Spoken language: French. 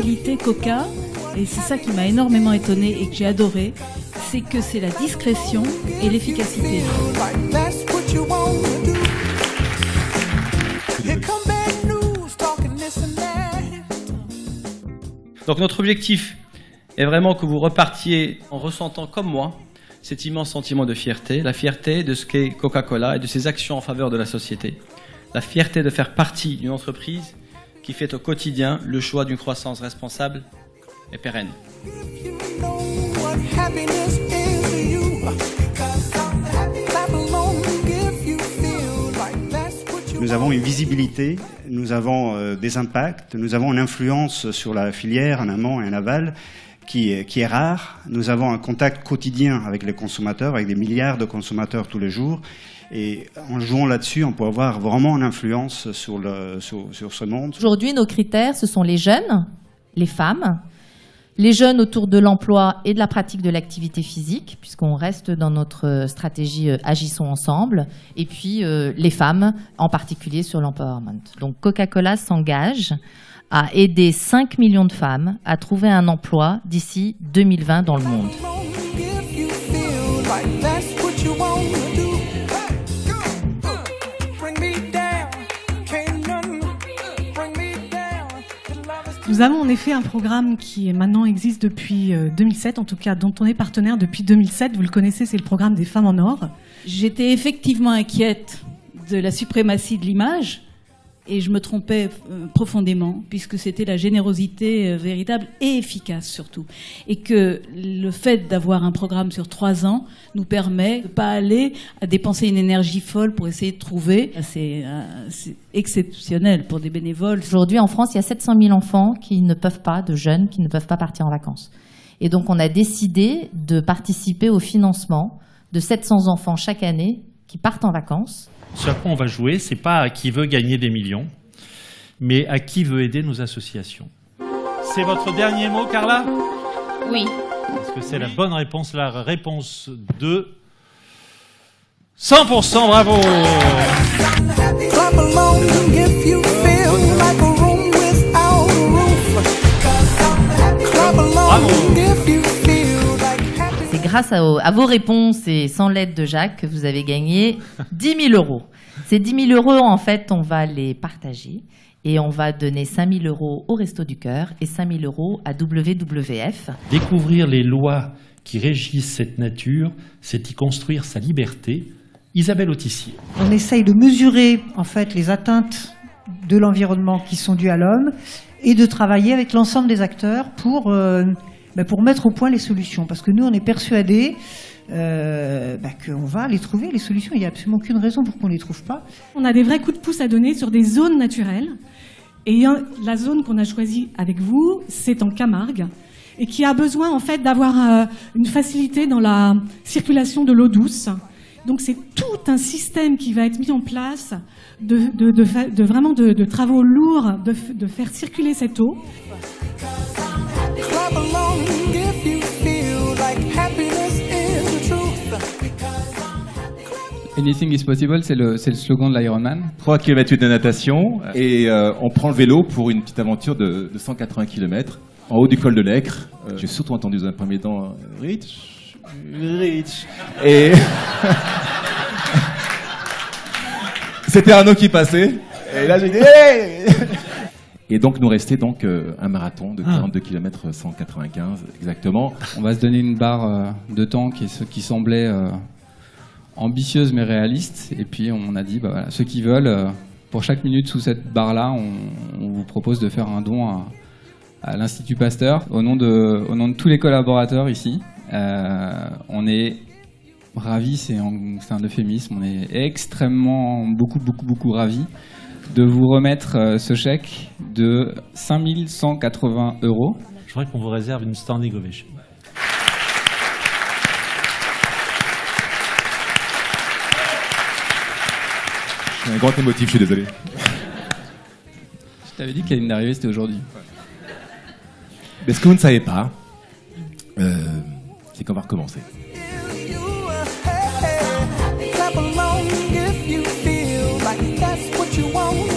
qualité Coca, et c'est ça qui m'a énormément étonnée et que j'ai adoré, c'est que c'est la discrétion et l'efficacité. Donc notre objectif est vraiment que vous repartiez en ressentant comme moi cet immense sentiment de fierté, la fierté de ce qu'est Coca-Cola et de ses actions en faveur de la société, la fierté de faire partie d'une entreprise qui fait au quotidien le choix d'une croissance responsable et pérenne. Nous avons une visibilité, nous avons des impacts, nous avons une influence sur la filière en amont et en aval qui est rare. Nous avons un contact quotidien avec les consommateurs, avec des milliards de consommateurs tous les jours. Et en jouant là-dessus, on peut avoir vraiment une influence sur ce monde. Aujourd'hui, nos critères, ce sont les jeunes, les femmes, les jeunes autour de l'emploi et de la pratique de l'activité physique, puisqu'on reste dans notre stratégie Agissons ensemble, et puis les femmes, en particulier sur l'empowerment. Donc Coca-Cola s'engage à aider 5 millions de femmes à trouver un emploi d'ici 2020 dans le monde. Nous avons en effet un programme qui maintenant existe depuis 2007, en tout cas dont on est partenaire depuis 2007. Vous le connaissez, c'est le programme des Femmes en Or. J'étais effectivement inquiète de la suprématie de l'image et je me trompais profondément puisque c'était la générosité véritable et efficace surtout. Et que le fait d'avoir un programme sur 3 ans nous permet de ne pas aller à dépenser une énergie folle pour essayer de trouver. C'est exceptionnel pour des bénévoles. Aujourd'hui, en France, il y a 700 000 enfants de jeunes qui ne peuvent pas partir en vacances. Et donc, on a décidé de participer au financement de 700 enfants chaque année qui partent en vacances. Ce à quoi on va jouer, c'est pas à qui veut gagner des millions, mais à qui veut aider nos associations. C'est votre dernier mot, Carla ? Oui. Est-ce que c'est la bonne réponse ? La réponse de 100%, bravo ! Bravo ! C'est grâce à vos réponses et sans l'aide de Jacques que vous avez gagné 10 000 €. Ces 10 000 €, en fait, on va les partager et on va donner 5 000 € au Resto du Cœur et 5 000 € à WWF. Découvrir les lois qui régissent cette nature, c'est y construire sa liberté. Isabelle Autissier. On essaye de mesurer, en fait, les atteintes de l'environnement qui sont dues à l'homme et de travailler avec l'ensemble des acteurs pour mettre au point les solutions. Parce que nous, on est persuadés qu'on va les trouver, les solutions. Il n'y a absolument aucune raison pour qu'on ne les trouve pas. On a des vrais coups de pouce à donner sur des zones naturelles. Et la zone qu'on a choisie avec vous, c'est en Camargue, et qui a besoin en fait d'avoir une facilité dans la circulation de l'eau douce. Donc c'est tout un système qui va être mis en place de travaux lourds, de faire circuler cette eau. Anything is possible, c'est le slogan de l'Ironman. 3 km de natation et on prend le vélo pour une petite aventure de 180 km en haut du col de l'Aicre. J'ai surtout entendu dans un premier temps Rich. Et c'était Arnaud qui passait. Et là j'ai dit hey. Et donc nous restait donc un marathon de 42 km 195 exactement. On va se donner une barre de temps qui semblait ambitieuse mais réaliste. Et puis on a dit voilà, ceux qui veulent, pour chaque minute sous cette barre-là, on vous propose de faire un don à l'Institut Pasteur au nom de tous les collaborateurs ici. On est ravis, c'est un euphémisme, on est extrêmement beaucoup ravis de vous remettre ce chèque de 5 180 €. Je voudrais qu'on vous réserve une standing ovation. Je suis un grand émotif, je suis désolé. Je t'avais dit que la ligne d'arrivée c'était aujourd'hui. Mais ce que vous ne savez pas, c'est qu'on va recommencer. Clap along if you feel like that's what you want.